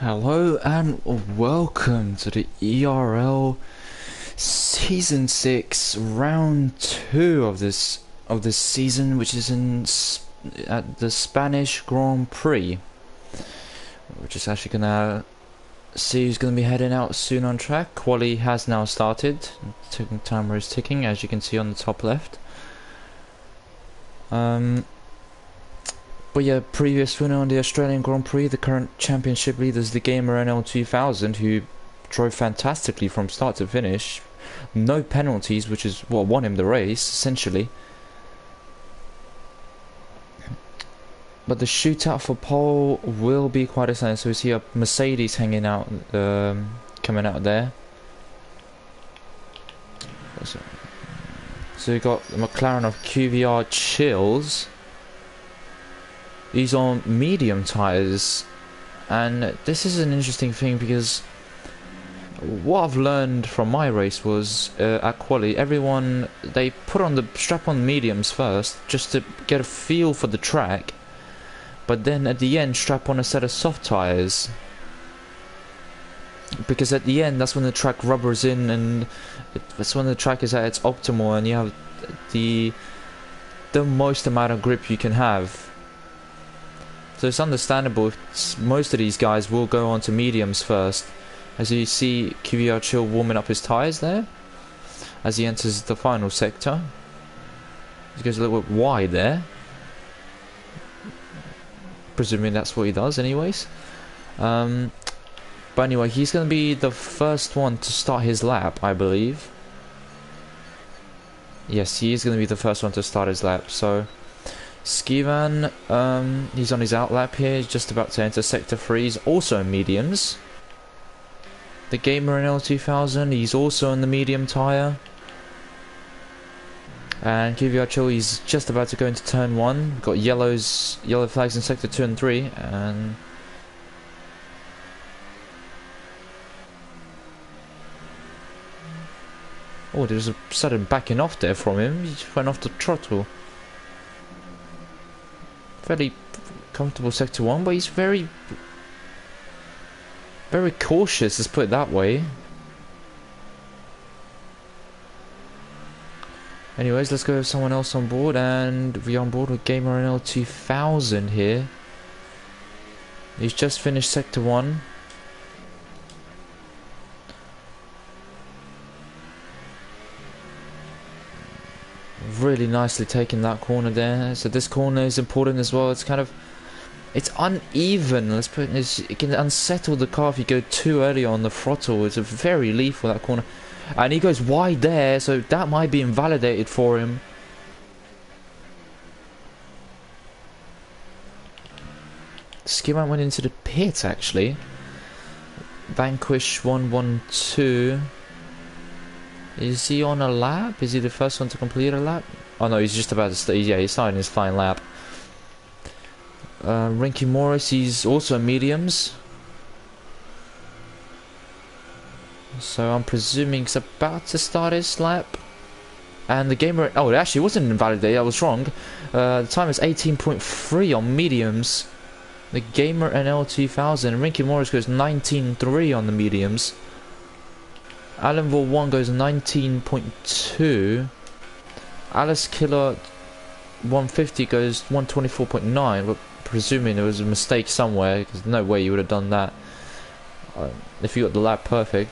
Hello and welcome to the ERL Season 6 Round 2 of this season, which is at the Spanish Grand Prix. We're just actually gonna see who's gonna be heading out soon on track. Quali has now started. Timer is ticking, as you can see on the top left. But yeah, previous winner on the Australian Grand Prix, the current championship leaders, the ERL 2000, who drove fantastically from start to finish. No penalties, which is what won him the race, essentially. But the shootout for pole will be quite exciting. So we see a Mercedes hanging out, coming out there. So we got the McLaren of QVR Chills. He's on medium tyres, and this is an interesting thing because what I've learned from my race was at quali, everyone, they put on the strap on mediums first just to get a feel for the track, but then at the end strap on a set of soft tyres, because at the end that's when the track rubbers in and that's when the track is at its optimal and you have the most amount of grip you can have. So it's understandable if most of these guys will go on to mediums first. As you see QVR Chill warming up his tyres there as he enters the final sector. He goes a little bit wide there. Presuming that's what he does anyways. But anyway, he's going to be the first one to start his lap, I believe. Yes, he is going to be the first one to start his lap, so... Skivan, he's on his out lap here, he's just about to enter sector 3, he's also in mediums. The ERL 2000, he's also in the medium tyre. And QVR Chill, he's just about to go into turn 1, we've got yellow flags in sector 2 and 3, and... Oh, there's a sudden backing off there from him, he just went off the throttle. Fairly comfortable sector 1, but he's very cautious, let's put it that way. Anyways, let's go with someone else on board, and we're on board with ERL 2000 here. He's just finished sector 1. Really nicely taking that corner there. So this corner is important as well. It's kind of, it's uneven. Let's put it can unsettle the car if you go too early on the throttle. It's a very lethal, that corner, and he goes wide there, so that might be invalidated for him. Skiman went into the pit actually. Vanquish 112. Is he on a lap? Is he the first one to complete a lap? Oh no, he's just about to start. Yeah, he's starting his fine lap. Rinky Morris, he's also in mediums. So I'm presuming he's about to start his lap. And the gamer... Oh, it actually wasn't invalidated, I was wrong. The time is 18.3 on mediums. The ERL 2000. Rinky Morris goes 19.3 on the mediums. Allenville 1 goes 19.2. Alice Killer 150 goes 124.9, but presuming there was a mistake somewhere, because no way you would have done that if you got the lap perfect.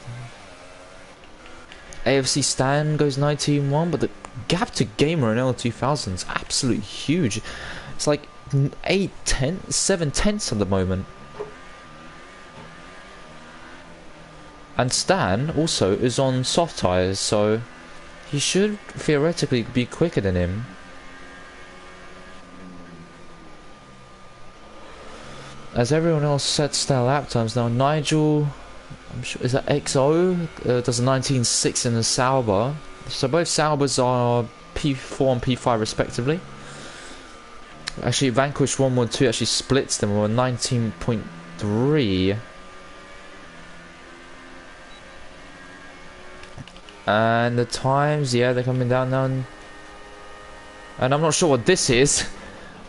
AFC Stan goes 19.1, but the gap to ERL 2000 is absolutely huge. It's like 7 tenths at the moment. And Stan also is on soft tyres, so he should theoretically be quicker than him. As everyone else sets their lap times now, Nigel, I'm sure, is that XO? Does a 19.6 in the Sauber. So both Saubers are P4 and P5 respectively. Actually, Vanquish 112 actually splits them with a 19.3. And the times, yeah, they're coming down now. And I'm not sure what this is,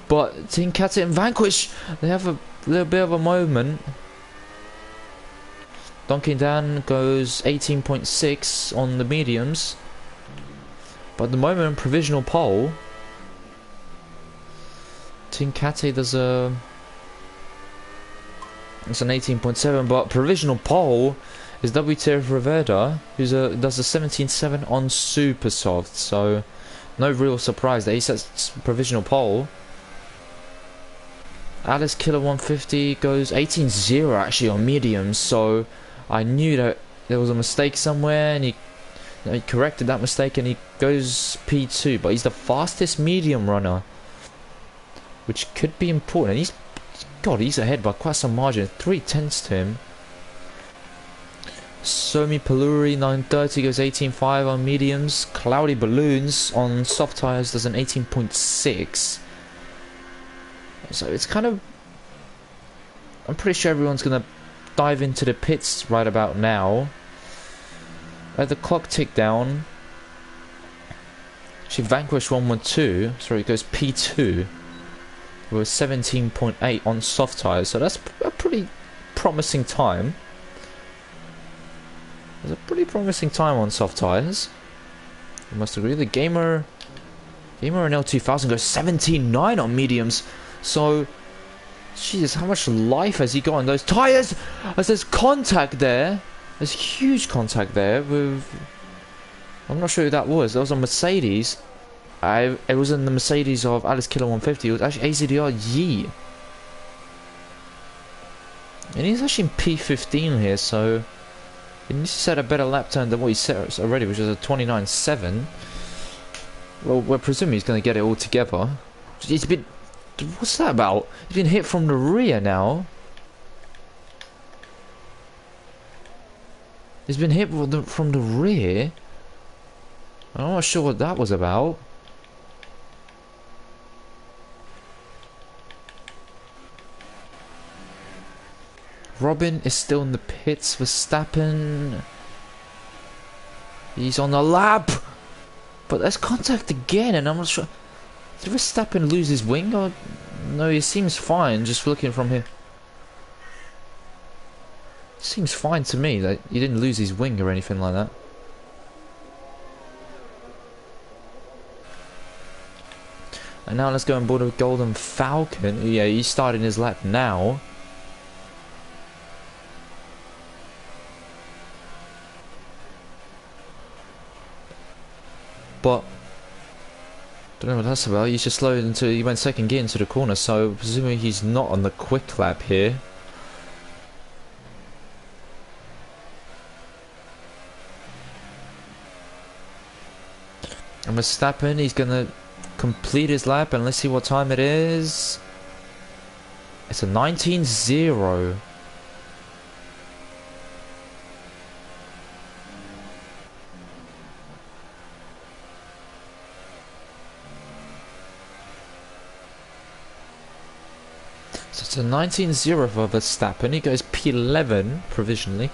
but Team Cat and Vanquish, they have a little bit of a moment. Dunking Dan goes 18.6 on the mediums. But at the moment, provisional pole. Tincate does a... It's an 18.7, but provisional pole is WTF Rivera, who's does a 17.7 on super soft. So no real surprise that he sets provisional pole. Alice Killer 150 goes 18.0 actually on mediums, so I knew that there was a mistake somewhere, and he corrected that mistake, and he goes P2. But he's the fastest medium runner, which could be important. He's ahead by quite some margin, 3/10 to him. Somi Paluri 930 goes 18.5 on mediums. Cloudy Balloons on soft tires does an 18.6. So it's kind of... I'm pretty sure everyone's going to dive into the pits right about now. The clock ticked down. She vanquished 112. Sorry, it goes P2. With 17.8 on soft tires. So that's a pretty promising time. It's a pretty promising time on soft tires. You must agree. The Gamer in L2000 goes 17.9 on mediums. So, Jesus, how much life has he got on those tires? As there's contact there. There's huge contact there with... I'm not sure who that was. That was a Mercedes. It wasn't the Mercedes of Alice Killer 150. It was actually AZDR Yeet. And he's actually in P15 here, so... He needs to set a better lap time than what he set already, which is a 29.7. Well, we're presuming he's going to get it all together. He's been... What's that about? He's been hit from the rear now. He's been hit from the rear. I'm not sure what that was about. Robin is still in the pits. Verstappen. He's on the lap. But there's contact again, and I'm not sure. Did Verstappen lose his wing? Or no, he seems fine. Just looking from here. Seems fine to me. That he didn't lose his wing or anything like that. And now let's go on board with Golden Falcon. Yeah, he's starting his lap now. But don't know what that's about. He's just slowed into... He went second gear into the corner, so presumably he's not on the quick lap here. And Verstappen, he's gonna complete his lap, and let's see what time it is. It's a 19.0. So it's a 19.0 for Verstappen. He goes P11 provisionally.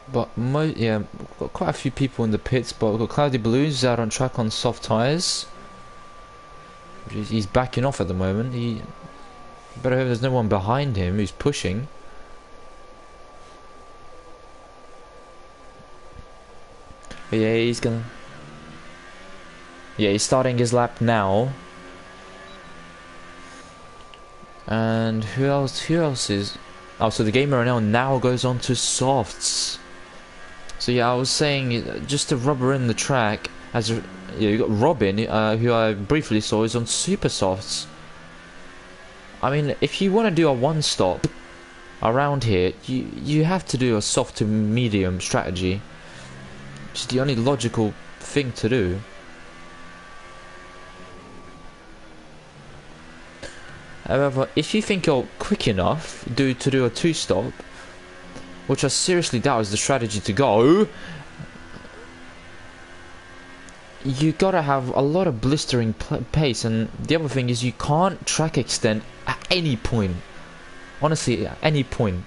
But yeah, we've got quite a few people in the pits. But we've got Cloudy Balloons out on track on soft tyres. He's backing off at the moment. He better hope there's no one behind him who's pushing. But yeah, he's gonna... Yeah, he's starting his lap now. And who else is... Oh, so the Gamer now goes on to softs. So yeah, I was saying, just to rubber in the track, as yeah, you got Robin, who I briefly saw, is on super softs. I mean, if you want to do a one-stop around here, you have to do a soft to medium strategy. It's the only logical thing to do. However, if you think you're quick enough to do a two-stop, which I seriously doubt is the strategy to go, you gotta have a lot of blistering pace. And the other thing is, you can't track extend at any point. Honestly, at any point.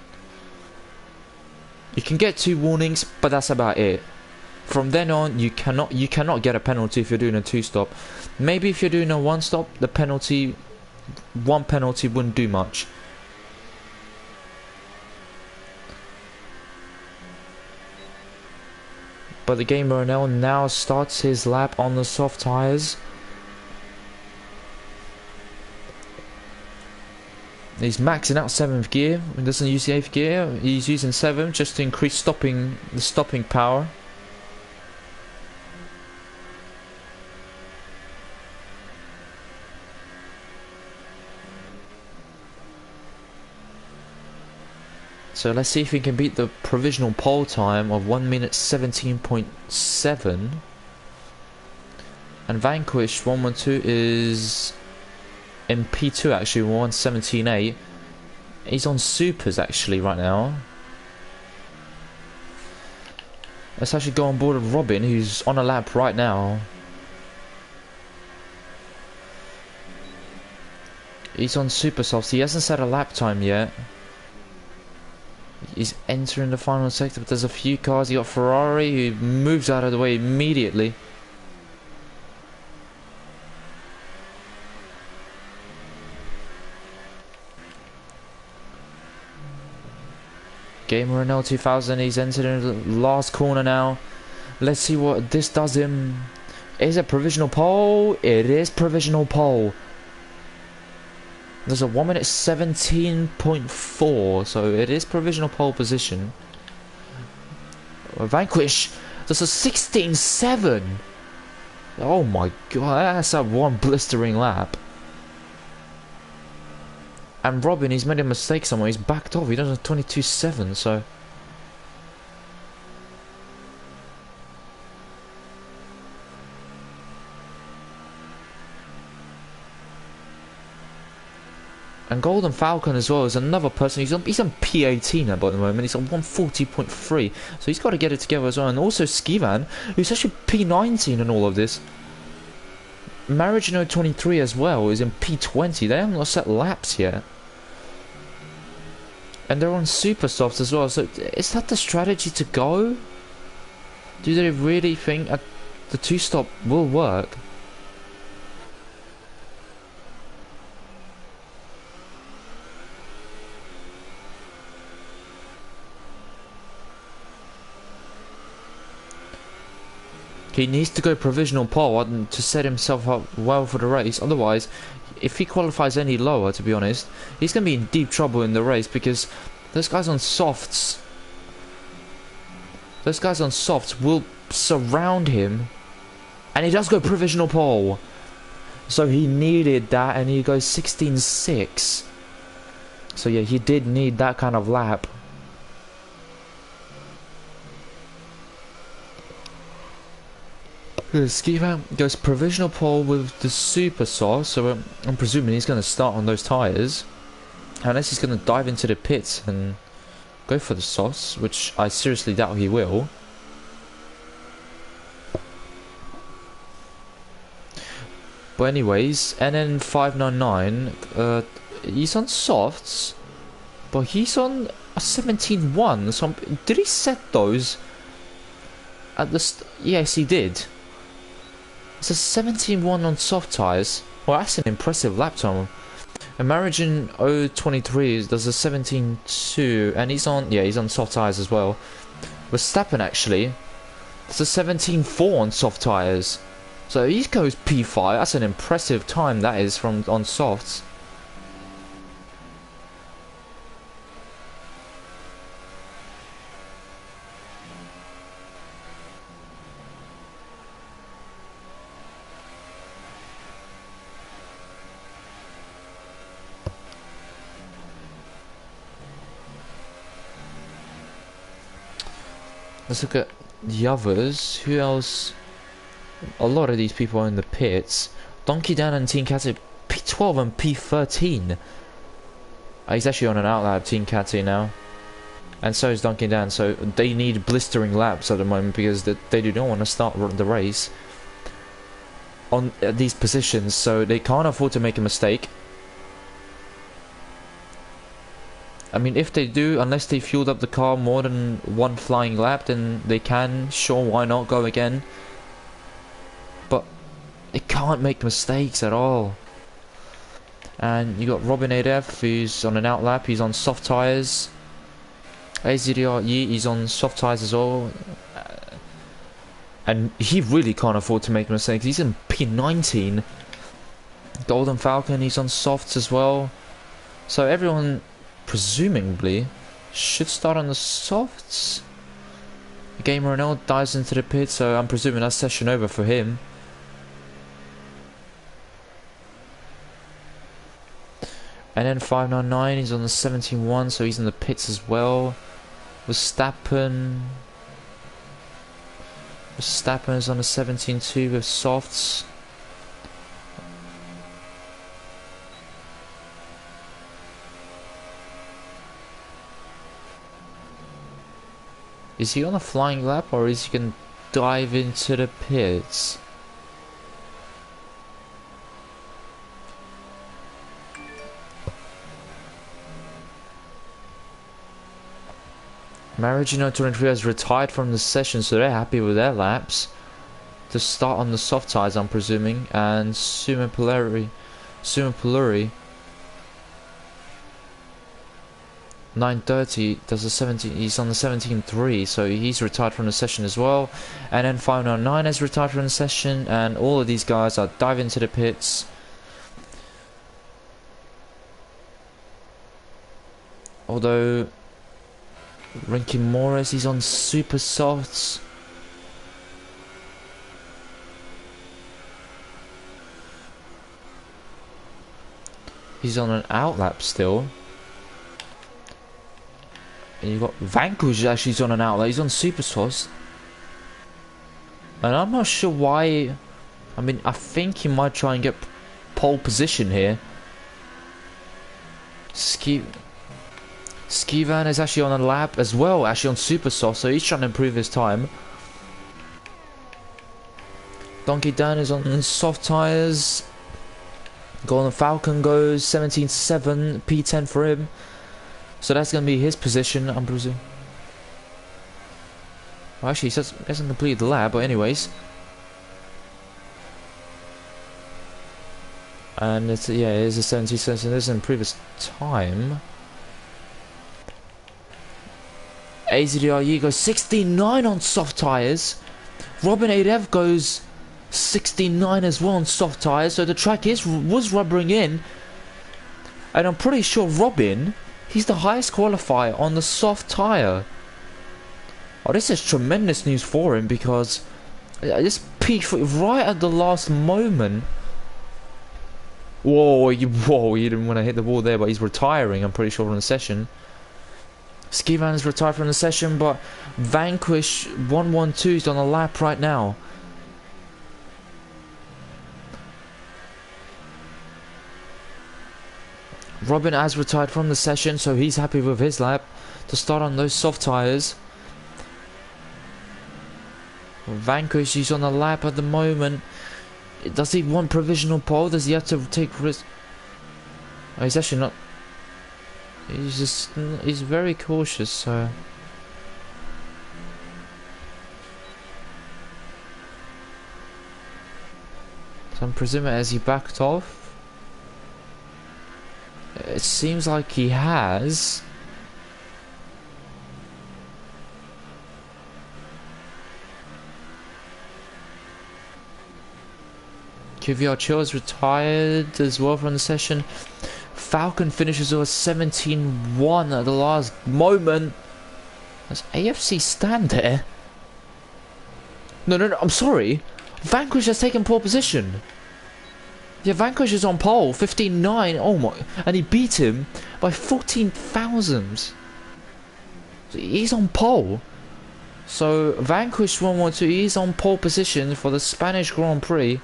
You can get 2 warnings, but that's about it. From then on, you cannot get a penalty if you're doing a two-stop. Maybe if you're doing a one-stop, the penalty... One penalty wouldn't do much. But the Gamer NL now starts his lap on the soft tyres. He's maxing out 7th gear. He doesn't use the 8th gear. He's using 7th just to increase the stopping power. So let's see if he can beat the provisional pole time of 1 minute 17.7. And Vanquish 112 is in P2 actually, 117.8. He's on supers actually right now. Let's actually go on board with Robin, who's on a lap right now. He's on super softs. He hasn't set a lap time yet. He's entering the final sector, but there's a few cars. You got Ferrari, who moves out of the way immediately. Gamer NL 2000, he's entered into the last corner now. Let's see what this does him. Is it provisional pole? It is provisional pole. There's a 1 minute 17.4, so it is provisional pole position. Vanquish, there's a 16.7. Oh my god, that's a one blistering lap. And Robin, he's made a mistake somewhere, he's backed off, he does a 22.7, so... And Golden Falcon as well is another person. He's on P18 at the moment. He's on 140.3, so he's got to get it together as well. And also Skivan, who's actually P19 in all of this. Marriage No 23 as well is in P20. They haven't set laps yet, and they're on super softs as well. So is that the strategy to go? Do they really think the two-stop will work? He needs to go provisional pole to set himself up well for the race. Otherwise, if he qualifies any lower, to be honest, he's going to be in deep trouble in the race, because those guys on softs will surround him. And he does go provisional pole. So he needed that, and he goes 16.6. So yeah, he did need that kind of lap. Skivan goes provisional pole with the super soft, so I'm presuming he's going to start on those tyres. Unless he's going to dive into the pits and go for the softs, which I seriously doubt he will. But anyways, NN599, he's on softs, but he's on a 17.1, so did he set those at the yes, he did. It's a 17.1 on soft tyres. Well, that's an impressive lap time. And Marigin 023 does a 17.2, and he's on soft tyres as well. Verstappen actually, it's a 17.4 on soft tyres. So he goes P5. That's an impressive time that is on softs. Let's look at the others. Who else? A lot of these people are in the pits. Donkey Dan and Team Cat P12 and P13. He's actually on an outlap Team Cat now. And so is Donkey Dan. So they need blistering laps at the moment, because they do not want to start the race on these positions. So they can't afford to make a mistake. I mean, if they do, unless they fueled up the car more than one flying lap, then they can, sure, why not go again? But they can't make mistakes at all. And you got Robin ADF, who's on an out lap, he's on soft tyres. AZDR Yi, he's on soft tyres as well. And he really can't afford to make mistakes. He's in P19. Golden Falcon, he's on softs as well. So everyone, presumably, should start on the softs. Gamer Ronaldo dives into the pit, so I'm presuming that's session over for him. And then 599, he's on the 17-1, so he's in the pits as well. Verstappen is on the 17-2 with softs. Is he on a flying lap, or is he going to dive into the pits? Marigino 23 has retired from the session, so they're happy with their laps. To start on the soft tyres, I'm presuming. And Suma Polari 930 does the 17. He's on the 17.3, so he's retired from the session as well. And then 599 has retired from the session, and all of these guys are diving into the pits. Although Rinky Morris, he's on super softs. He's on an outlap still. And you've got Vanquish actually on an outlap. He's on super softs. And I'm not sure why. I mean, I think he might try and get pole position here. Skivan is actually on a lap as well, actually on super soft, so he's trying to improve his time. Donkey Dan is on soft tyres. Golden Falcon goes 17.7, P10 for him. So that's going to be his position, I'm presuming. Well, actually, he hasn't completed the lap, but anyways. And it's, yeah, it is a 17.7, so this is in previous time. AZDRE goes 69 on soft tyres. Robin 8F goes 69 as well on soft tyres. So the track was rubbering in. And I'm pretty sure Robin, he's the highest qualifier on the soft tyre. Oh, this is tremendous news for him, because this peaked right at the last moment. Whoa, he didn't want to hit the wall there, but he's retiring, I'm pretty sure, from the session. Skivan is retired from the session, but Vanquish 112 is on a lap right now. Robin has retired from the session, so he's happy with his lap to start on those soft tyres. Vanquish, he's on a lap at the moment. Does he want provisional pole? Does he have to take risk? Oh, he's actually not. He's very cautious, so. So I'm presuming, as he backed off? It seems like he has. QVR Chill is retired as well from the session. Falcon finishes with a 17-1 at the last moment. Does AFC stand there? No, I'm sorry. Vanquish has taken pole position. Yeah, Vanquish is on pole, 15.9. Oh my, and he beat him by 14,000. So he's on pole. So Vanquish 112, he's on pole position for the Spanish Grand Prix.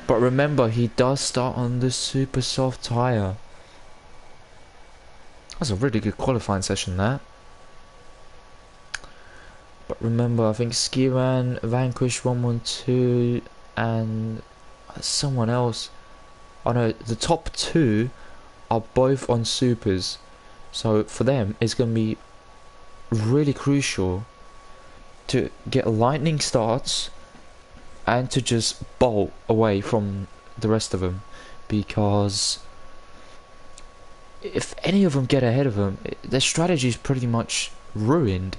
But remember, he does start on the super soft tyre. That's a really good qualifying session, that. But remember, I think Skiran, Vanquish 112, and someone else. Oh no, the top two are both on supers. So for them, it's going to be really crucial to get lightning starts and to just bolt away from the rest of them, because if any of them get ahead of them, their strategy is pretty much ruined,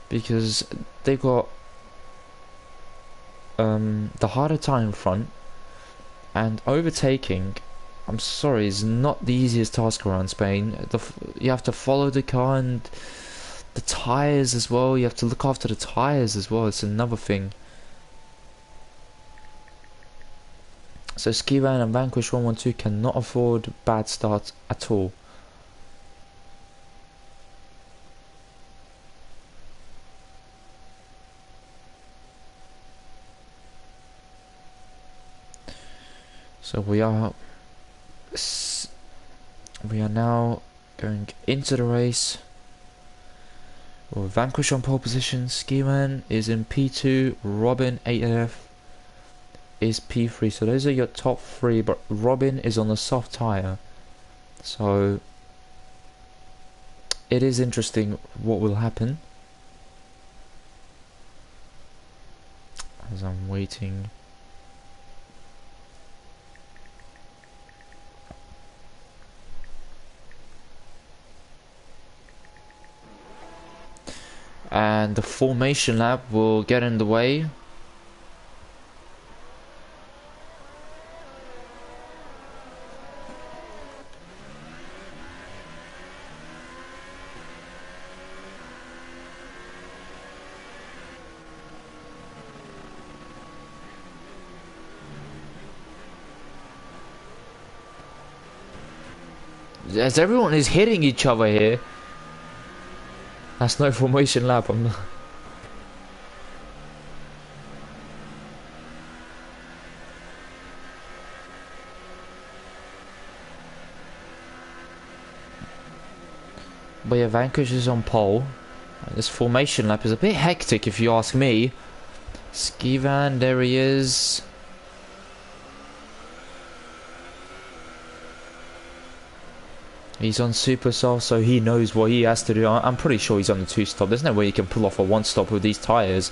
because they've got the harder tire in front, and overtaking, I'm sorry, is not the easiest task around Spain. You have to follow the car and the tyres as well. You have to look after the tyres as well. It's another thing. So Skivan and Vanquish 112 cannot afford bad starts at all. So we are now going into the race. Well, Vanquish on pole position, Skiman is in P2, Robin 8F is P3. So those are your top three, but Robin is on the soft tyre. So it is interesting what will happen. As I'm waiting. And the formation lap will get in the way. As everyone is hitting each other here. That's no formation lap, I'm not. But yeah, Vanquish is on pole. This formation lap is a bit hectic if you ask me. Skivan, there he is. He's on super soft, so he knows what he has to do. I'm pretty sure he's on the 2-stop. There's no way he can pull off a 1-stop with these tyres.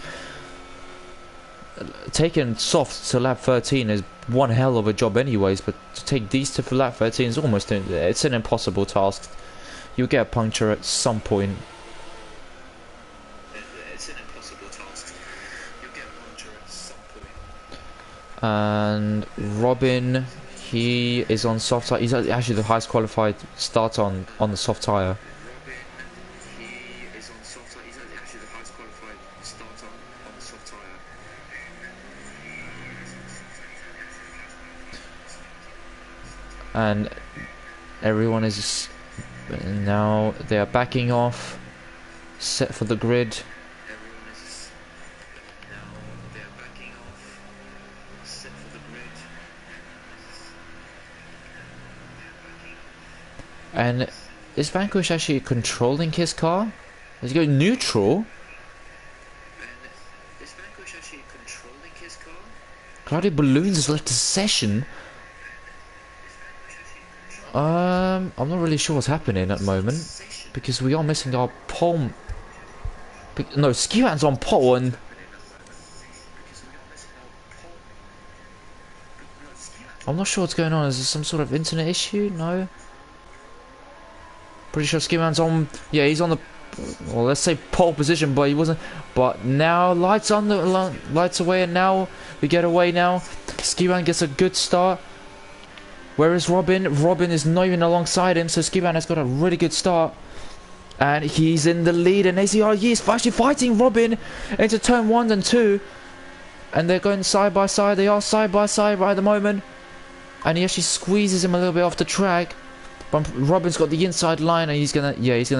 Taking soft to lap 13 is one hell of a job anyways, but to take these to lap 13 is almost it's an impossible task. You'll get a puncture at some point. It's an impossible task. You'll get a puncture at some point. And Robin, he is on soft tyre. He's actually the highest qualified starter on the soft tyre. And everyone is now, they are backing off, set for the grid. And is Vanquish actually controlling his car? Is he going neutral? Cloudy Balloons has left the session. I'm not really sure what's happening at the moment, because we are missing our pole. No, Skivan's on pole and I'm not sure what's going on. Is there some sort of internet issue? No. Pretty sure Skivan's on. Yeah, he's on the. Well, let's say pole position, but he wasn't. But now lights on, the lights away, and now we get away. Now Skivan gets a good start. Where is Robin? Robin is not even alongside him, so Skivan has got a really good start. And he's in the lead, and ACRE is actually fighting Robin into turn 1 and 2. And they're going side by side. They are side by side right at the moment. And he actually squeezes him a little bit off the track. But Robin's got the inside line, and he's gonna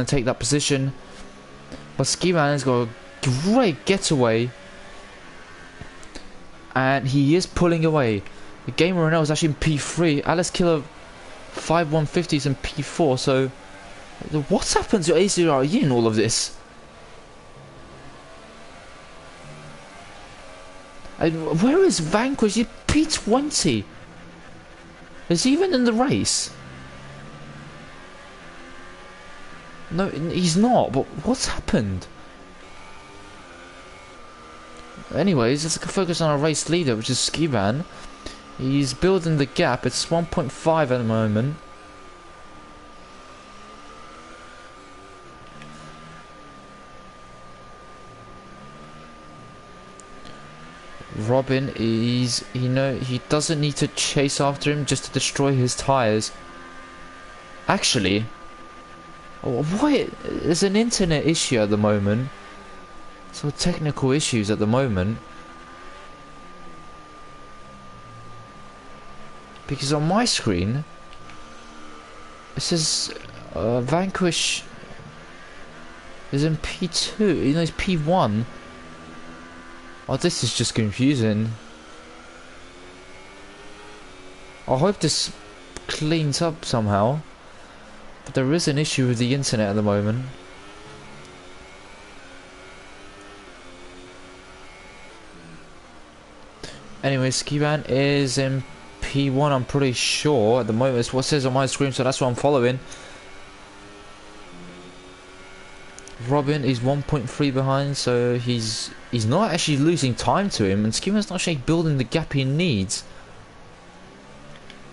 take that position. But Skivan has got a great getaway. And he is pulling away. The Gamer Renault is actually in P3. Alice Killer 5150 is in P4. So, what's happened to ACRE in all of this? And where is Vanquish? He's P20. Is he even in the race? No, he's not. But what's happened? Anyways, let's focus on our race leader, which is Skivan. He's building the gap. It's 1.5 at the moment. Robin, he doesn't need to chase after him just to destroy his tyres. Actually, what? There's an internet issue at the moment. So technical issues at the moment. Because on my screen, it says Vanquish is in P2. It's P1. Oh, this is just confusing. I hope this cleans up somehow. But there is an issue with the internet at the moment. Anyway, Skiban is in P1, I'm pretty sure. At the moment, it's what it says on my screen, so that's what I'm following. Robin is 1.3 behind, so he's not actually losing time to him, and Skiban's not actually building the gap he needs.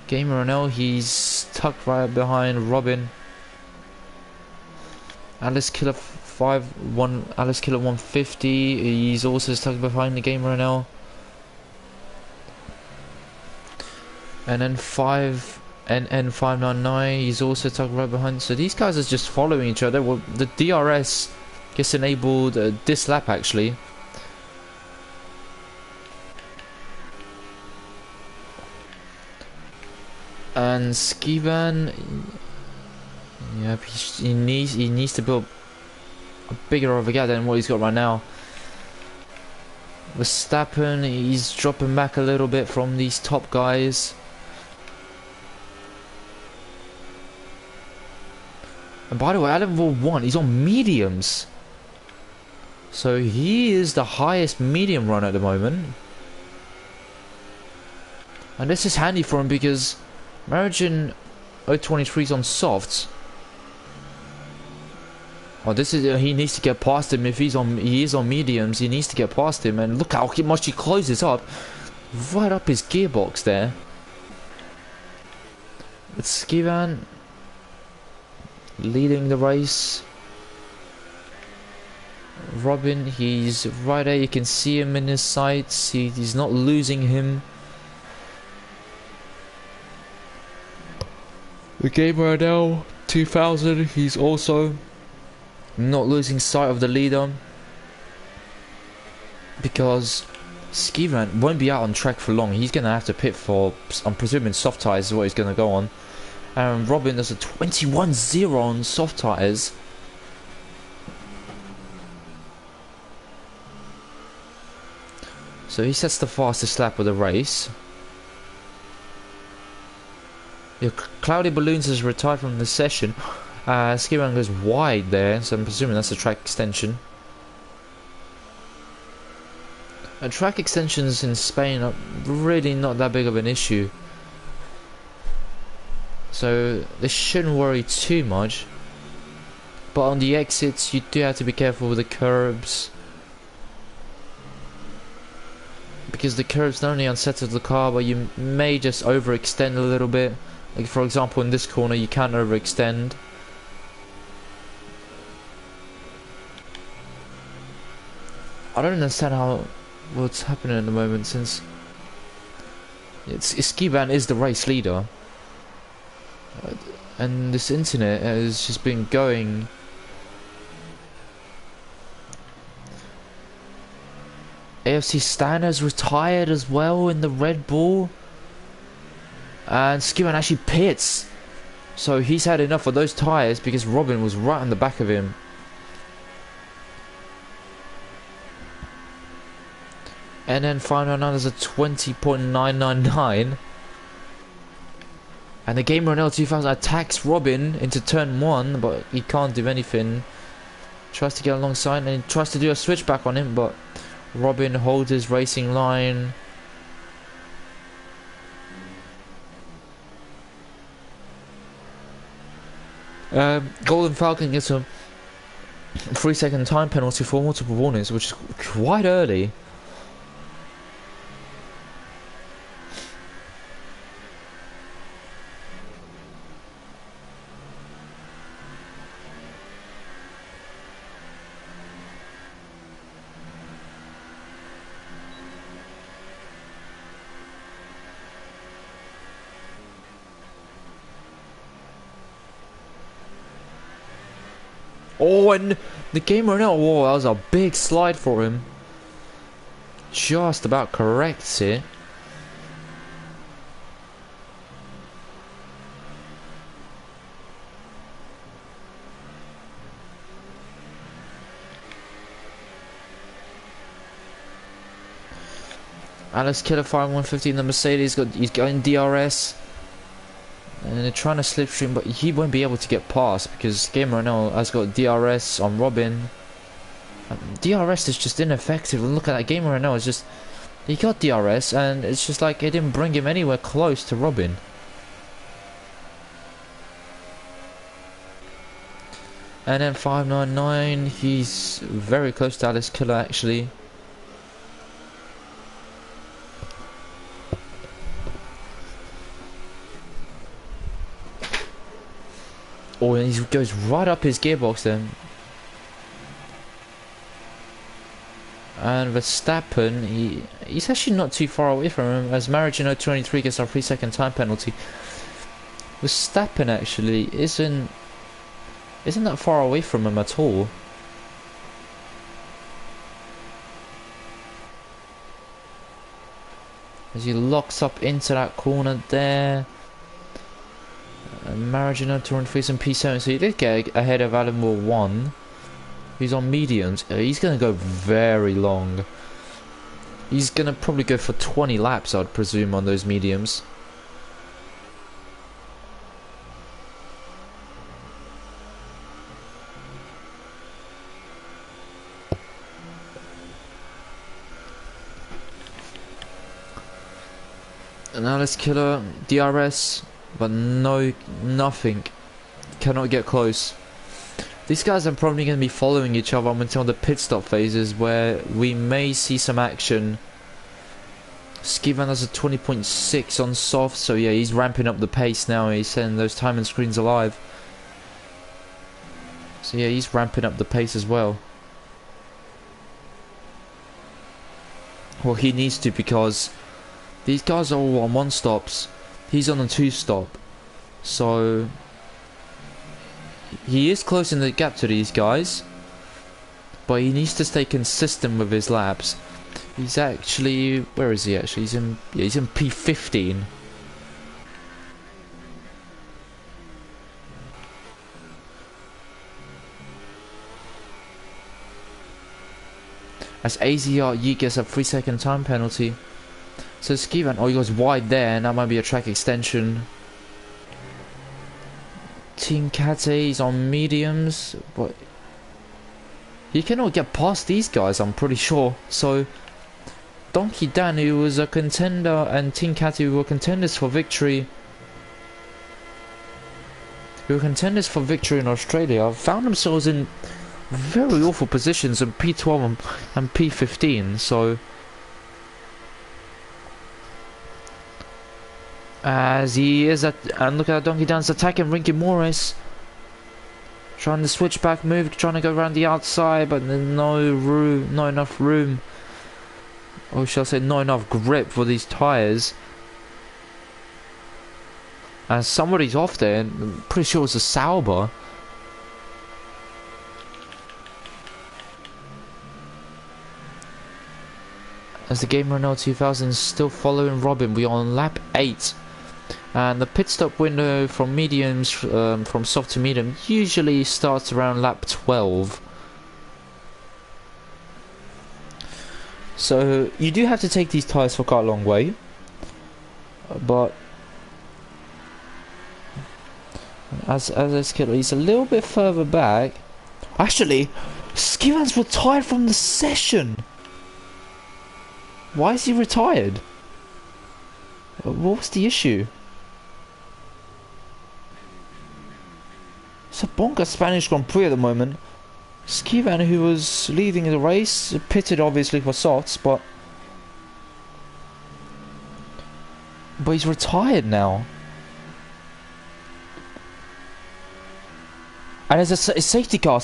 Gamer NL, he's tucked right behind Robin. Alice Killer 150, he's also stuck behind the Gamer NL. And then 599, he's also tucked right behind. So these guys are just following each other. Well, the DRS gets enabled this lap actually. And Skiban, yeah, he needs to build a bigger of a gap than what he's got right now. Verstappen, he's dropping back a little bit from these top guys. And by the way, at level 1, he's on mediums. So he is the highest medium run at the moment. And this is handy for him because Marigin 023 is on softs. Oh, this is he needs to get past him. If he is on mediums, he needs to get past him. And look how much he closes up, right up his gearbox there. It's Skiban leading the race. Robin, he's right there. You can see him in his sights. He's not losing him. The Gamer NL 2000, he's also not losing sight of the leader, because Skiban won't be out on track for long. He's gonna have to pit for, I'm presuming, soft tyres is what he's gonna go on. And Robin does a 21-0 on soft tyres. So he sets the fastest lap of the race. Your Cloudy Balloons has retired from the session. Skiban goes wide there, so I'm presuming that's a track extension. Track extensions in Spain are really not that big of an issue, so they shouldn't worry too much. But on the exits, you do have to be careful with the curbs, because the curbs not only unsettle the car, but you may just overextend a little bit. Like for example, in this corner, you can't overextend. I don't understand what's happening at the moment, since Skiban is the race leader, and this internet has just been going. AFC Stan has retired as well in the Red Bull, and Skiban actually pits, so he's had enough of those tyres because Robin was right on the back of him. And then 599 is a 20.999. And the Gamer NL 2000 attacks Robin into turn 1, but he can't do anything. Tries to get alongside and tries to do a switchback on him, but Robin holds his racing line. Golden Falcon gets a 3-second time penalty for multiple warnings, which is quite early. Oh, and the game ran out. Whoa, that was a big slide for him. Just about correct here. Alex Killer 5150 in the Mercedes. He's going DRS. And they're trying to slipstream, but he won't be able to get past because Gamer NL has got DRS on Robin. DRS is just ineffective. And look at that, Gamer NL is just... He got DRS and it's just like it didn't bring him anywhere close to Robin. And then 599, he's very close to Alice Killer actually. Oh, and he goes right up his gearbox then. And Verstappen, he's actually not too far away from him, as Marigino 23 gets a 3-second time penalty. Verstappen actually isn't that far away from him at all. As he locks up into that corner there. Marigino 23 and P7, so he did get ahead of Alan Moore 1. He's on mediums. He's going to go very long. He's going to probably go for 20 laps, I'd presume, on those mediums. And Alice Killer, DRS, but nothing. Cannot get close. These guys are probably going to be following each other until the pit stop phases, where we may see some action. Skivan has a 20.6 on soft, so yeah, he's ramping up the pace now. He's setting those timing screens alive. So yeah, he's ramping up the pace as well. Well, he needs to, because these guys are all on 1 stops. He's on a 2 stop. So he is closing the gap to these guys, but he needs to stay consistent with his laps. He's actually, where is he actually? He's in P15. As AZR Yi gets a 3-second time penalty. So Skivan, oh, he goes wide there, and that might be a track extension. Team Kate is on mediums, but he cannot get past these guys, I'm pretty sure. So Donkey Dan, who was a contender, and Team Kate, who were contenders for victory, in Australia, found themselves in very awful positions in P12 and P15. So as he is at, and look at Donkey Dan's attacking Rinky Morris, trying to switch back move, trying to go around the outside, but there's not enough room, or shall I say not enough grip for these tyres. And somebody's off there, and I'm pretty sure it's a Sauber. As the Game Renault 2000 is still following Robin, we are on lap 8. And the pit stop window from mediums, from soft to medium, usually starts around lap 12. So you do have to take these tyres for quite a long way, but as he's a little bit further back. Actually, Skivan's retired from the session. Why is he retired? What was the issue? It's a bonkers Spanish Grand Prix at the moment. Skivan, who was leading the race, pitted obviously for softs, but he's retired now. And there's a safety car.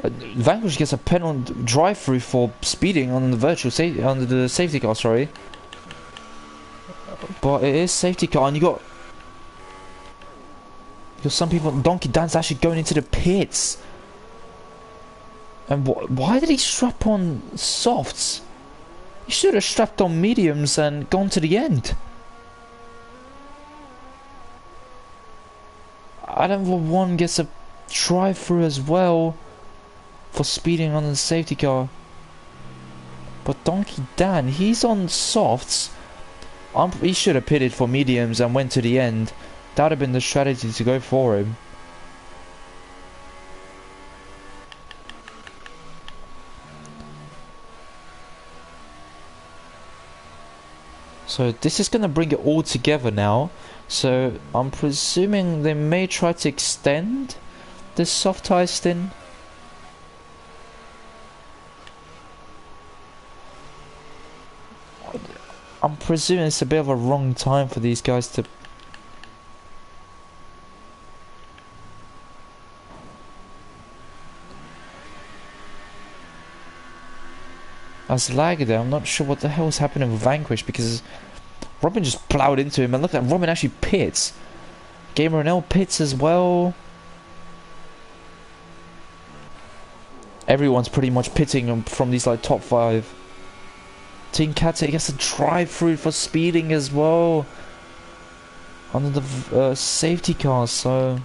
Vanquish gets a penalty drive-through for speeding on the the safety car, sorry. But it is safety car, and you got Because some people, Donkey Dan's actually going into the pits. And why did he strap on softs? He should have strapped on mediums and gone to the end. Adam 1 gets a drive-through as well for speeding on the safety car. But Donkey Dan, he's on softs. He should have pitted for mediums and went to the end. That would have been the strategy to go for him. So this is going to bring it all together now. So I'm presuming they may try to extend this soft tyre stint. I'm presuming it's a bit of a wrong time for these guys to... As lag there, I'm not sure what the hell is happening with Vanquish because Robin just ploughed into him and look at Robin actually pits. Gamer NL pits as well. Everyone's pretty much pitting from these like top 5. Team Cat gets a drive-through for speeding as well under the safety car, so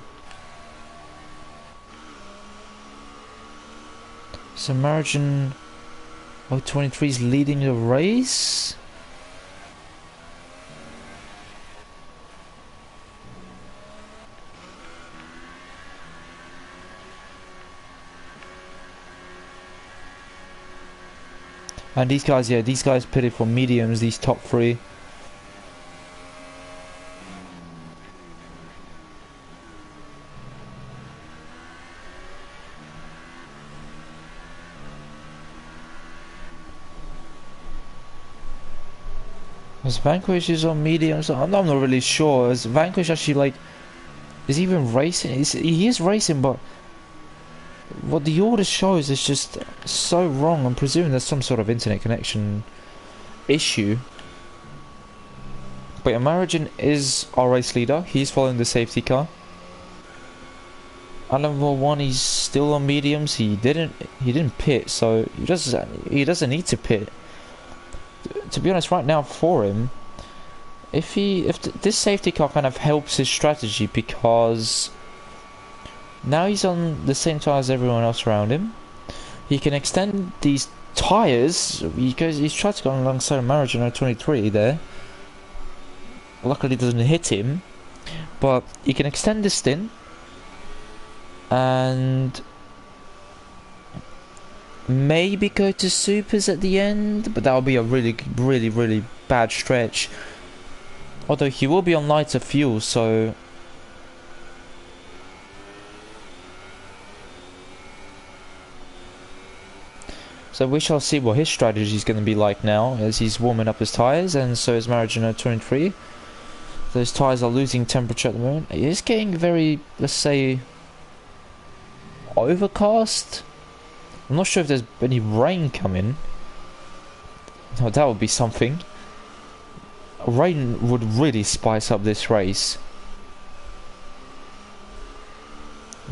Margin 023 is leading the race. And these guys, yeah, these guys pitted for mediums, these top 3. As Vanquish is on mediums, I'm not really sure. Is Vanquish actually like, is he even racing? He is racing, but what the order shows is just so wrong. I'm presuming there's some sort of internet connection issue. But Margin is our race leader. He's following the safety car. Alan 1, he's still on mediums. He didn't pit, so he doesn't need to pit. To be honest, right now for him, if this safety car kind of helps his strategy because now he's on the same tire as everyone else around him. He can extend these tires because he's tried to go alongside Margin 23 there. Luckily, it doesn't hit him, but he can extend this stint and maybe go to supers at the end, but that will be a really bad stretch. Although he will be on lighter fuel, so we shall see what his strategy is going to be like now as he's warming up his tyres, and so is Margin 23. Those tyres are losing temperature at the moment. It is getting very, let's say, overcast. I'm not sure if there's any rain coming. No, that would be something. Rain would really spice up this race.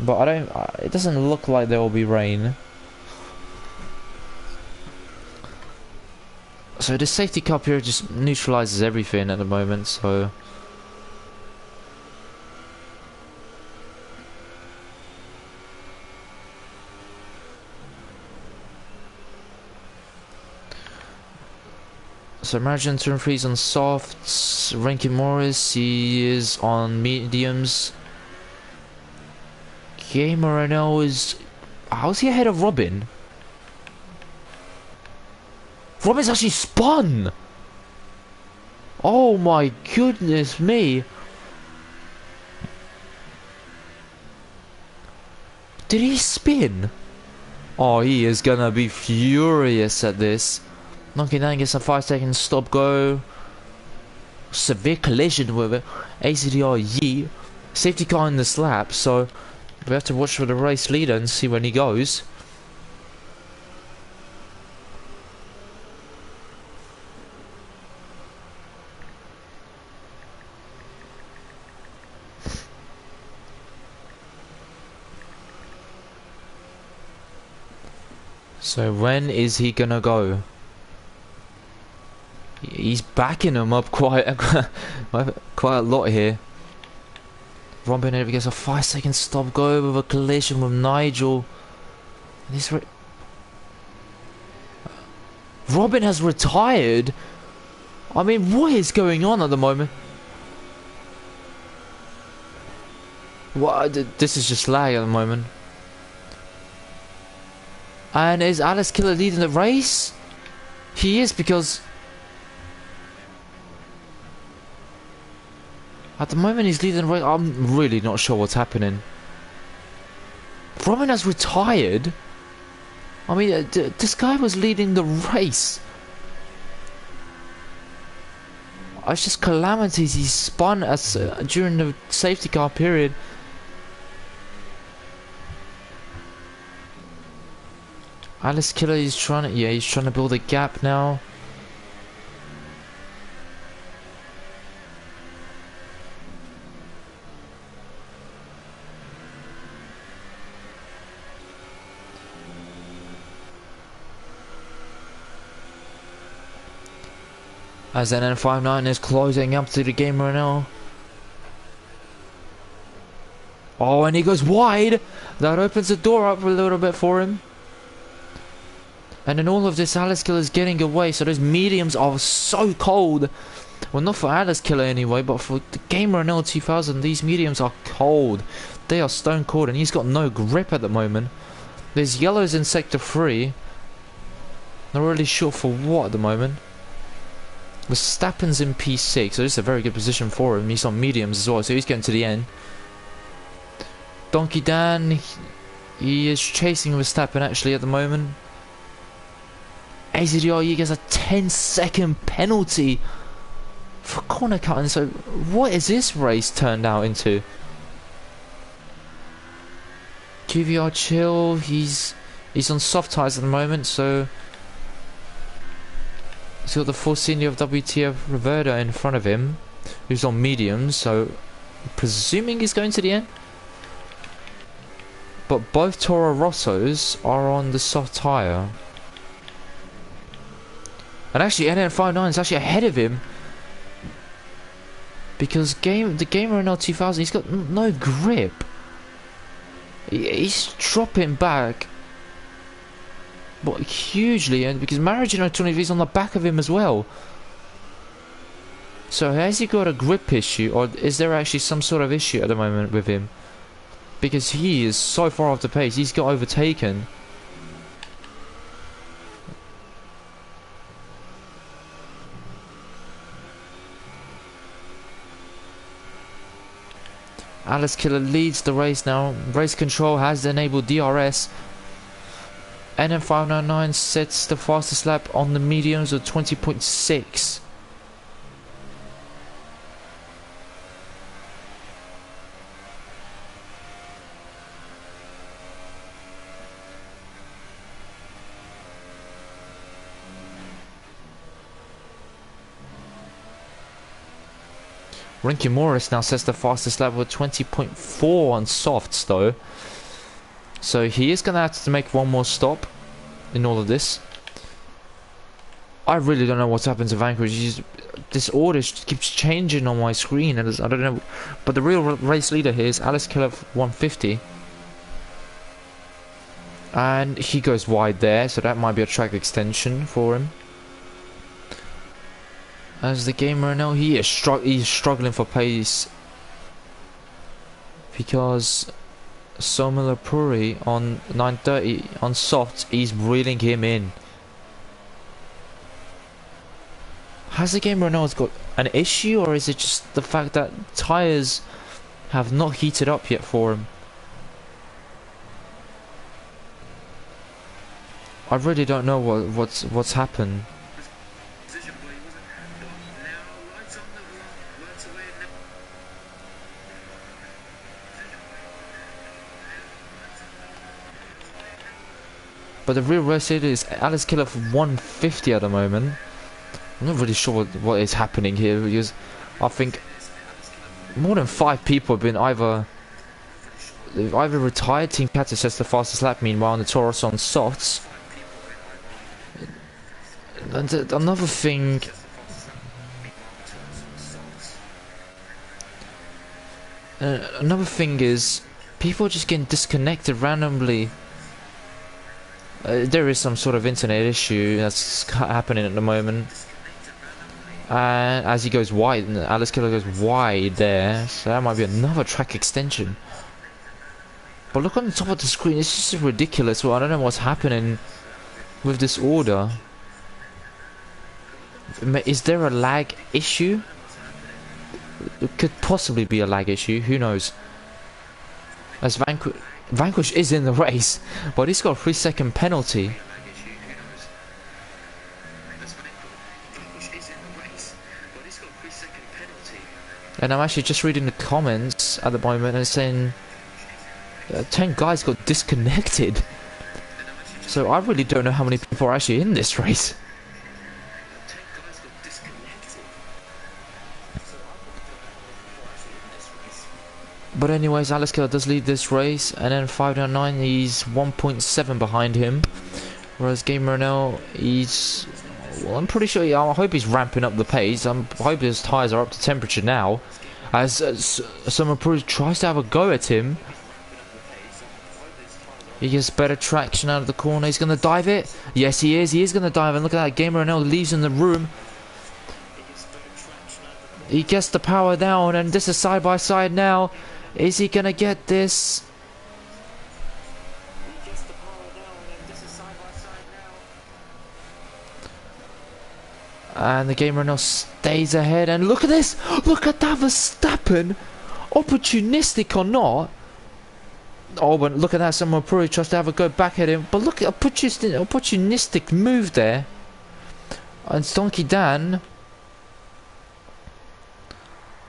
But it doesn't look like there will be rain. So the safety car here just neutralizes everything at the moment, so Margin 23 is on softs, Rankin Morris, he is on mediums. Gamer NL is... how's he ahead of Robin? Robin's actually spun! Oh my goodness me! Did he spin? Oh, he is gonna be furious at this. Donkey Dan gets a 5-second stop go. Severe collision with it. ACDR Yeet. Safety car in this lap, so we have to watch for the race leader and see when he goes. So when is he gonna go? He's backing him up quite quite a lot here. Robin gets a 5-second stop go with a collision with Nigel. This Robin has retired. I mean, what is going on at the moment? What? This is just lag at the moment. And is Alice Killer leading the race? He is, because at the moment he's leading the race. I'm really not sure what's happening. Robin has retired. I mean, this guy was leading the race. It's just calamities. He spun as during the safety car period. Alice Killer is trying to, he's trying to build a gap now. As NN59 is closing up to the game right now. Oh, and he goes wide. That opens the door up a little bit for him. And in all of this, Alice Killer is getting away. So those mediums are so cold. Well, not for Alice Killer anyway, but for the Gamer NL 2000, these mediums are cold. They are stone cold, and he's got no grip at the moment. There's yellows in Sector 3. Not really sure for what at the moment. Verstappen's in P6, so this is a very good position for him. He's on mediums as well, so he's getting to the end. Donkey Dan, he is chasing Verstappen actually at the moment. AZDRE gets a 10-second penalty for corner cutting. So what is this race turned out into? QVR chill. He's on soft tyres at the moment, so he's got the full senior of WTF Roberto in front of him, who's on mediums. So presuming he's going to the end. But both Toro Rossos are on the soft tyre. And actually NN59 is actually ahead of him. Because the Gamer NL 2000, he's got no grip. He's dropping back. But hugely, and because Maragino 20 is on the back of him as well. So has he got a grip issue, or is there actually some sort of issue at the moment with him? Because he is so far off the pace, he's got overtaken. Alice Killer leads the race now. Race control has enabled DRS. NM599 sets the fastest lap on the mediums of 20.6. Rinky Morris now sets the fastest lap with 20.4 on softs though. So he is going to have to make one more stop in all of this. I really don't know what's happened to Vanquish. This order keeps changing on my screen, and I don't know. But the real race leader here is Alice Killer 150. And he goes wide there, so that might be a track extension for him. As the Gamer now, he's struggling for pace. Because Somila Puri on 930 on softs, he's reeling him in. Has the Gamer now got an issue, or is it just the fact that tyres have not heated up yet for him? I really don't know what's happened. But the real race leader is Alice Killer for 150 at the moment. I'm not really sure what is happening here, because I think more than 5 people have been either retired. Team Catus sets the fastest lap, meanwhile on the Taurus on softs. And another thing. Another thing is, people are just getting disconnected randomly. There is some sort of internet issue that's happening at the moment. And as he goes wide, Alice Killer goes wide there, so that might be another track extension. But look on the top of the screen, it's just ridiculous. Well, I don't know what's happening with this order. Is there a lag issue? It could possibly be a lag issue, who knows? As Vanquish is in the race, but he's got a 3-second penalty. And I'm actually just reading the comments at the moment and it's saying 10 guys got disconnected. So I really don't know how many people are actually in this race. But anyways, Alice Killer does lead this race, and then 599, he's 1.7 behind him. Whereas Gamer NL, he's... well, I'm pretty sure, I hope he's ramping up the pace. I hope his tyres are up to temperature now. As someone tries to have a go at him. He gets better traction out of the corner. He's going to dive it. Yes, he is. He is going to dive. And look at that. Gamer NL leaves in the room. He gets the power down, and this is side by side now. Is he gonna get this? And the Gamer now stays ahead, and look at this! Look at that Verstappen! Opportunistic or not? Oh, but look at that, someone probably tries to have a go back at him, but look at opportunistic move there. And Stonky Dan,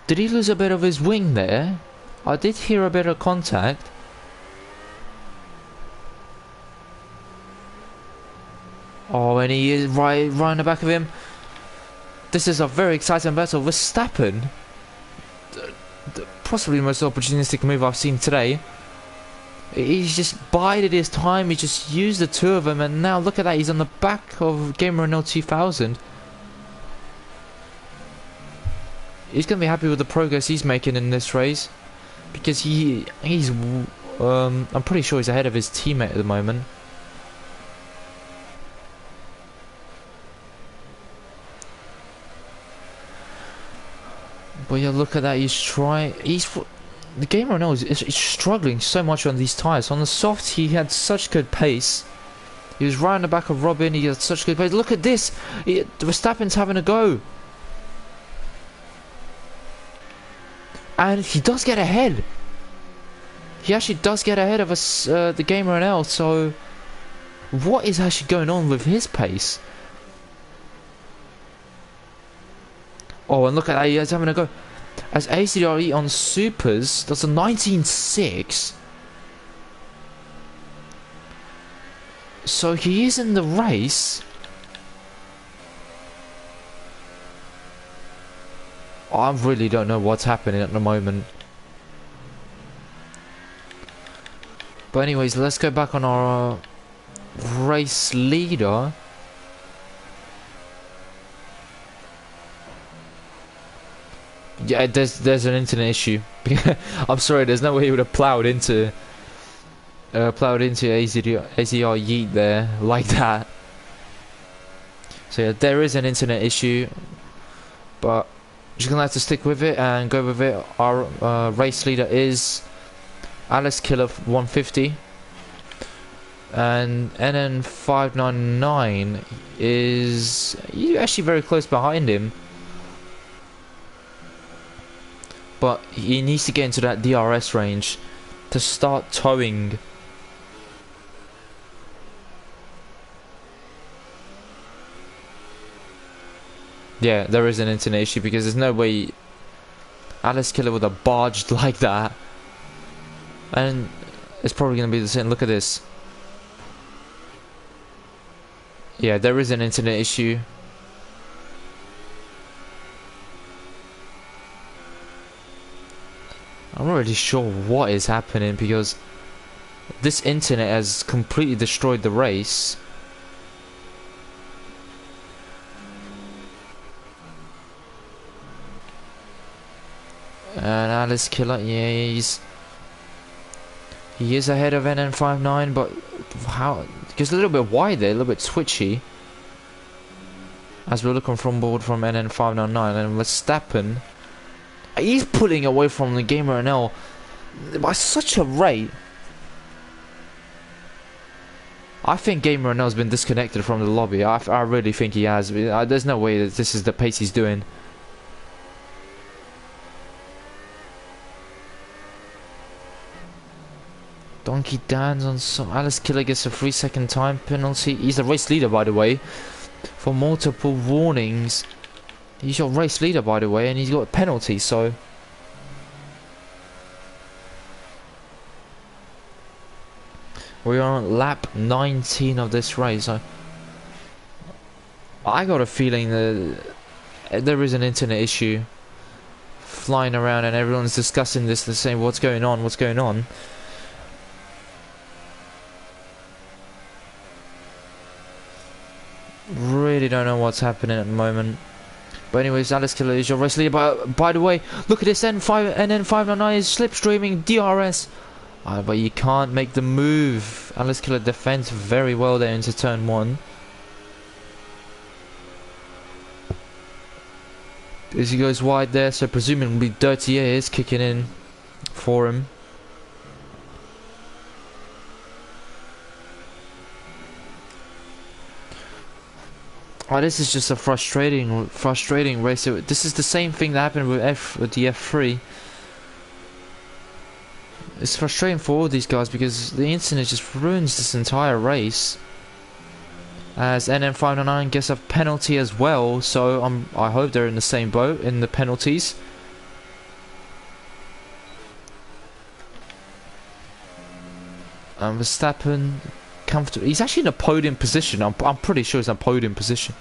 did he lose a bit of his wing there? I did hear a bit of contact. Oh, and he is right in the back of him. This is a very exciting battle. Verstappen, possibly the most opportunistic move I've seen today. He's just bided his time. He just used the two of them, and now look at that. He's on the back of Gamer NL 2000. He's gonna be happy with the progress he's making in this race. Because he's I'm pretty sure he's ahead of his teammate at the moment. But yeah, look at that. The Gamer knows he's struggling so much on these tyres. On the soft, he had such good pace. He was right on the back of Robin. He had such good pace. Look at this. Verstappen's having a go. And he does get ahead. He actually does get ahead of us, the Gamer NL. So, what is actually going on with his pace? Oh, and look at that. He's having a go. As ACDRE on Supers, that's a 19.6. So he is in the race. I really don't know what's happening at the moment. But anyways, let's go back on our race leader. Yeah, there's an internet issue. I'm sorry, there's no way he would have ploughed into AZR Yeet there like that. So yeah, there is an internet issue, but just gonna have to stick with it and go with it. Our race leader is Alice Killer 150, and NN 599 is actually very close behind him, but he needs to get into that DRS range to start towing. Yeah, there is an internet issue because there's no way Alice Killer would have barged like that. And it's probably going to be the same. Look at this. Yeah, there is an internet issue. I'm not really sure what is happening because this internet has completely destroyed the race. And Alice Killer, yeah, he is ahead of NN59, but how? Just a little bit wide there, a little bit twitchy. As we're looking from board from NN599, and Verstappen, he's pulling away from the Gamer NL by such a rate. I think Gamer NL's been disconnected from the lobby. I really think he has. There's no way that this is the pace he's doing. Donkey Dan's on some. Alice Killer gets a 3-second time penalty. He's the race leader, by the way, for multiple warnings. He's your race leader, by the way, and he's got a penalty, so. We are on lap 19 of this race. I got a feeling that there is an internet issue flying around, and everyone's discussing this. They're saying, "What's going on? What's going on?" Really don't know what's happening at the moment. But anyways, Alice Killer is your race leader. But by the way, look at this NN599 is slipstreaming DRS. But you can't make the move. Alice Killer defends very well there into turn 1. As he goes wide there, so presumably Dirty Air is kicking in for him. Oh, this is just a frustrating race. This is the same thing that happened with the F3. It's frustrating for all these guys because the internet just ruins this entire race. As NN599 gets a penalty as well, so I hope they're in the same boat in the penalties. Verstappen, comfortable. He's actually in a podium position. I'm pretty sure he's in a podium position.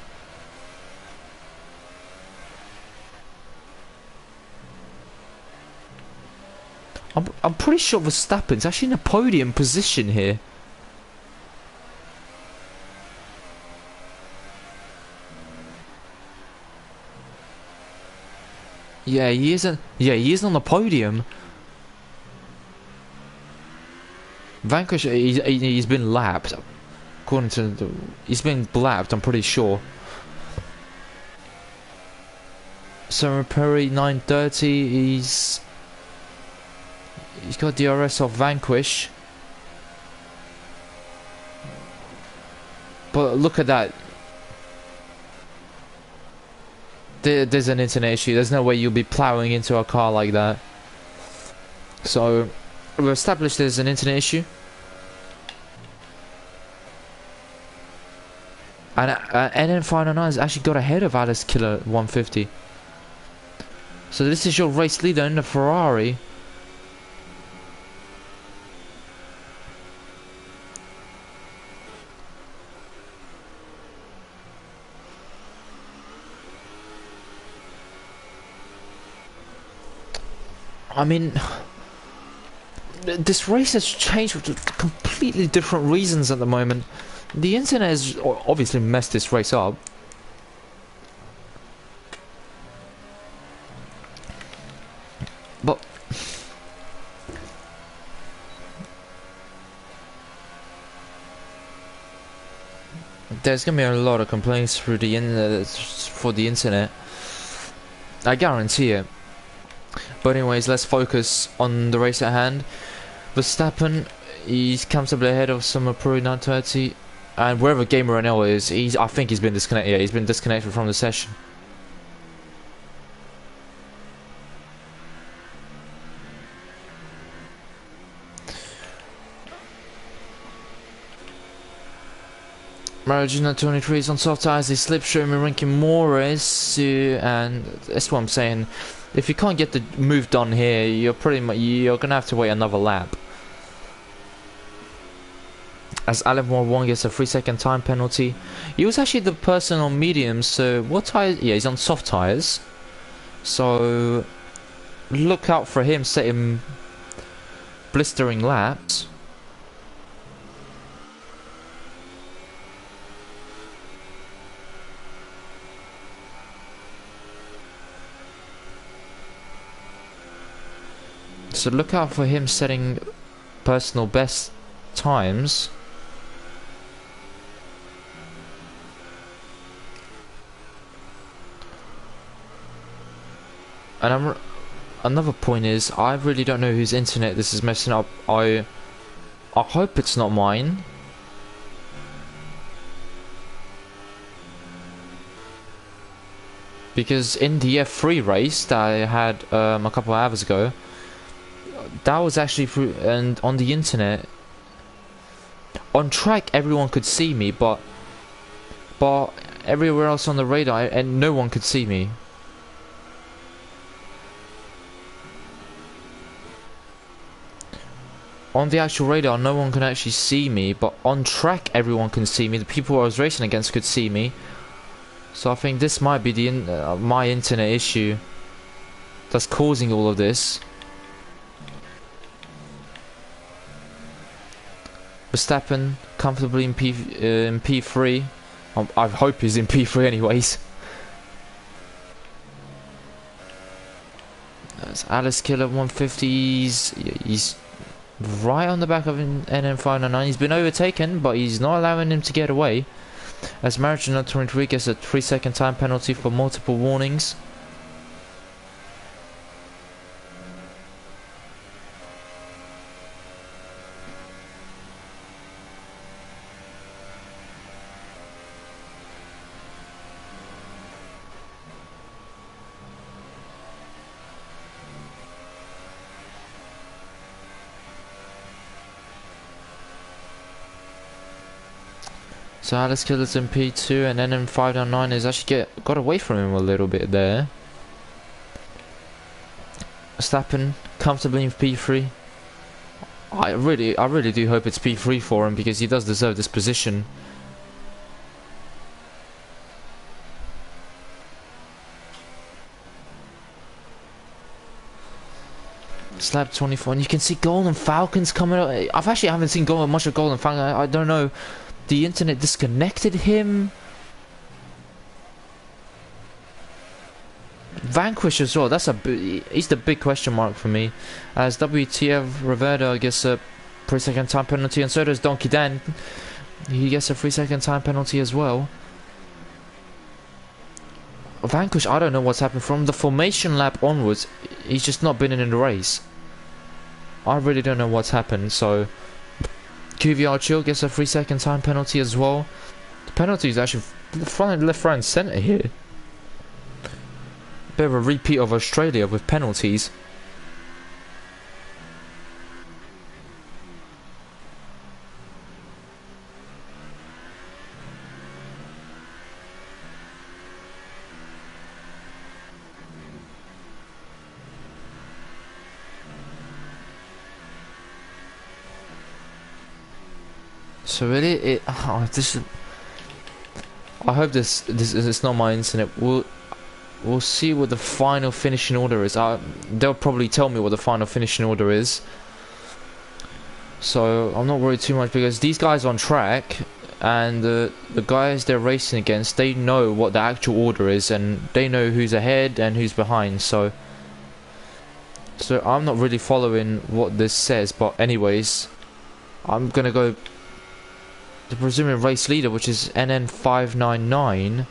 I'm pretty sure Verstappen's actually in a podium position here. Yeah, he isn't. Yeah, he is on the podium. Vanquish, he's been lapped. According to he's been lapped, I'm pretty sure. So Perry 930, he's got DRS off Vanquish. But look at that. There's an internet issue. There's no way you'll be ploughing into a car like that. So we've established there's an internet issue. And NN599 has actually got ahead of Alice Killer 150. So this is your race leader in the Ferrari. I mean, this race has changed for completely different reasons at the moment. The internet has obviously messed this race up. But there's gonna be a lot of complaints through the internet. I guarantee it. But anyways, let's focus on the race at hand. Verstappen, he's comfortably ahead of Summer Pro 930, and wherever Gamer NL is, I think he's been disconnected. Yeah, he's been disconnected from the session. Maragina 23 is on soft tires. He's slipstreaming Rankin Morris, and that's what I'm saying. If you can't get the move done here, you're gonna have to wait another lap. As Alan Moore gets a 3-second time penalty. He was actually the person on mediums, so what tires? Yeah, he's on soft tires. So look out for him setting blistering laps. So look out for him setting personal best times. And another point is, I really don't know whose internet this is messing up. I hope it's not mine. Because in the F3 race that I had a couple of hours ago, that was actually through, and on the internet, on track everyone could see me, but everywhere else on the radar, and no one could see me. On the actual radar, no one can actually see me, but on track everyone can see me. The people I was racing against could see me. So I think this might be the my internet issue that's causing all of this. Verstappen comfortably in P3. I hope he's in P3 anyways. That's Alice Killer 150s. He's right on the back of NN599. He's been overtaken, but he's not allowing him to get away. As Marginal 23 gets a 3-second time penalty for multiple warnings. So Alice Killer's in P2 and NN599 has actually got away from him a little bit there. Verstappen comfortably in P3. I really do hope it's P3 for him, because he does deserve this position. Slab 24, and you can see Golden Falcons coming up. I haven't seen much of Golden Falcon. I don't know. The internet disconnected him. Vanquish as well. He's the big question mark for me. As WTF Rivera gets a 3-second time penalty, and so does Donkey Dan. He gets a 3-second time penalty as well. Vanquish, I don't know what's happened from the formation lap onwards. He's just not been in the race. I really don't know what's happened. So QVR Chill gets a 3-second time penalty as well. The penalty is actually left, right and centre here. Bit of a repeat of Australia with penalties. So really, I hope this is not my internet. We'll see what the final finishing order is. They'll probably tell me what the final finishing order is. So I'm not worried too much, because these guys on track and the guys they're racing against, they know what the actual order is, and they know who's ahead and who's behind. So I'm not really following what this says, but anyways, I'm gonna go the presuming race leader, which is NN599.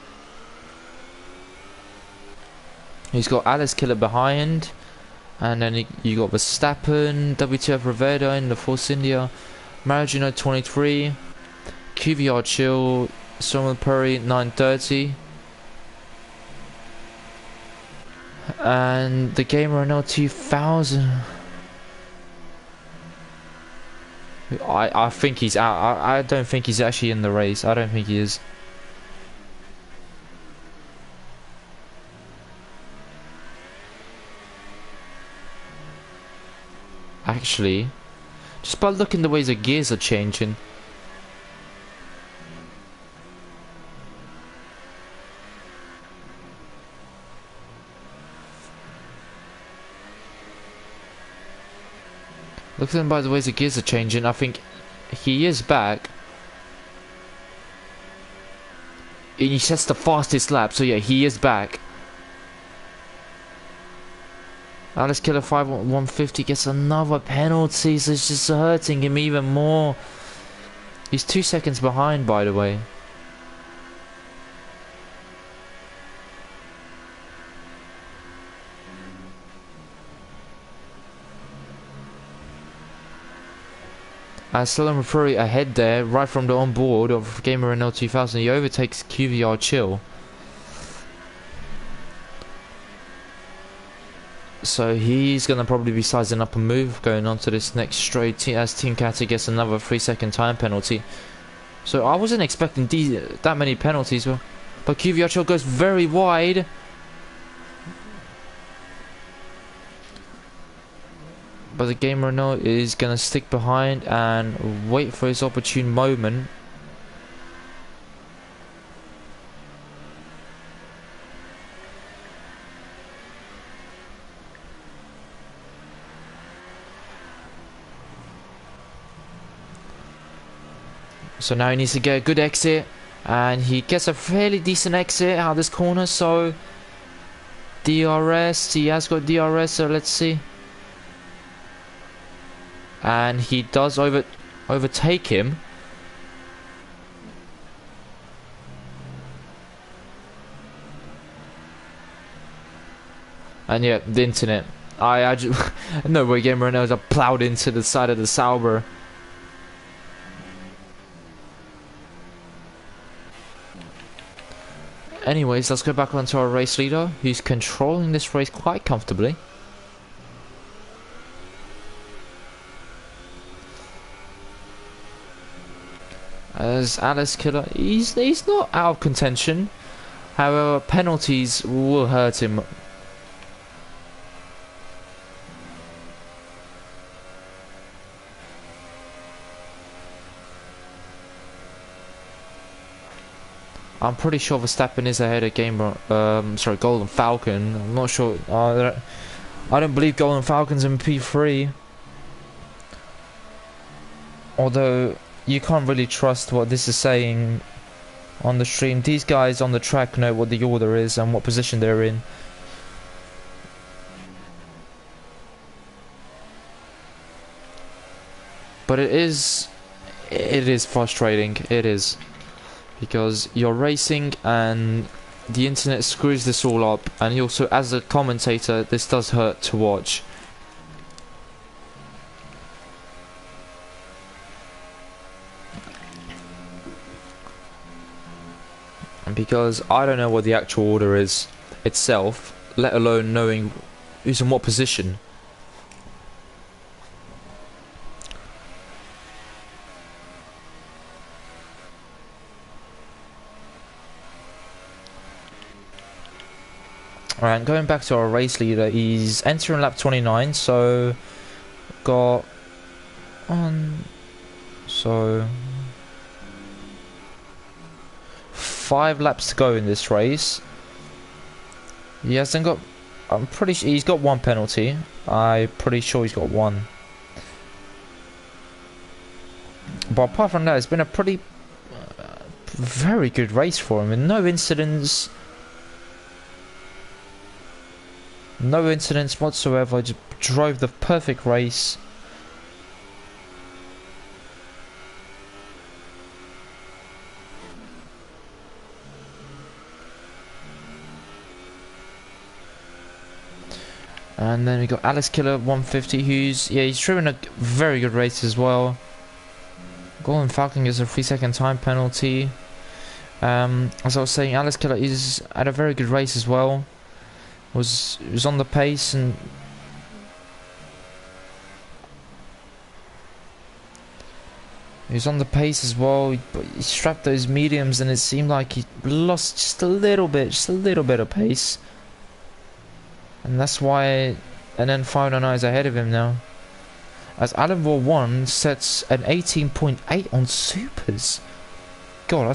He's got Alice Killer behind, and then you got Verstappen, WTF Rivera in the Force India, Maragino 23, QVR Chill, Samuel Perry 930, and the Gamer Renault 2000. I think he's out. I don't think he's actually in the race. I don't think he is. Actually, just by looking the ways the gears are changing. Looking by the ways the gears are changing, I think he is back. And he sets the fastest lap, so yeah, he is back. Alice Killer 150 gets another penalty, so it's just hurting him even more. He's 2 seconds behind, by the way. Solomon Fury ahead there, right from the onboard of Gamer NL 2000. He overtakes QVR Chill. So he's going to probably be sizing up a move going on to this next straight as Team Kata gets another 3-second time penalty. So I wasn't expecting that many penalties, but QVR Chill goes very wide. But the Gamer Renault is going to stick behind and wait for his opportune moment. So now he needs to get a good exit, and he gets a fairly decent exit out of this corner. So DRS, he has got DRS, so let's see. And he does overtake him. And yeah, the internet. I just no way Gamer knows I plowed into the side of the Sauber. Anyways, let's go back onto our race leader, who's controlling this race quite comfortably. As Alice Killer, he's not out of contention. However, penalties will hurt him. I'm pretty sure Verstappen is ahead of Golden Falcon. I'm not sure. I don't believe Golden Falcon's in P3. Although you can't really trust what this is saying on the stream. These guys on the track know what the order is and what position they're in. But it is frustrating. It is. Because you're racing and the internet screws this all up, and also as a commentator this does hurt to watch. And because I don't know what the actual order is itself, let alone knowing who's in what position. Alright, going back to our race leader, he's entering lap 29, so got on, so 5 laps to go in this race. He hasn't got, I'm pretty sure he's got 1 penalty. I'm pretty sure he's got 1. But apart from that, it's been a pretty very good race for him, and no incidents. No incidents whatsoever, just drove the perfect race. And then we got Alice Killer 150, who's, yeah, he's driven a very good race as well. Golden Falcon gets a 3-second time penalty. As I was saying, Alice Killer is at a very good race as well. Was on the pace, and he was on the pace as well, but he strapped those mediums and it seemed like he lost just a little bit of pace, and that's why. And then 509 is ahead of him now, as Adam War 1 sets an 18.8 on supers. God,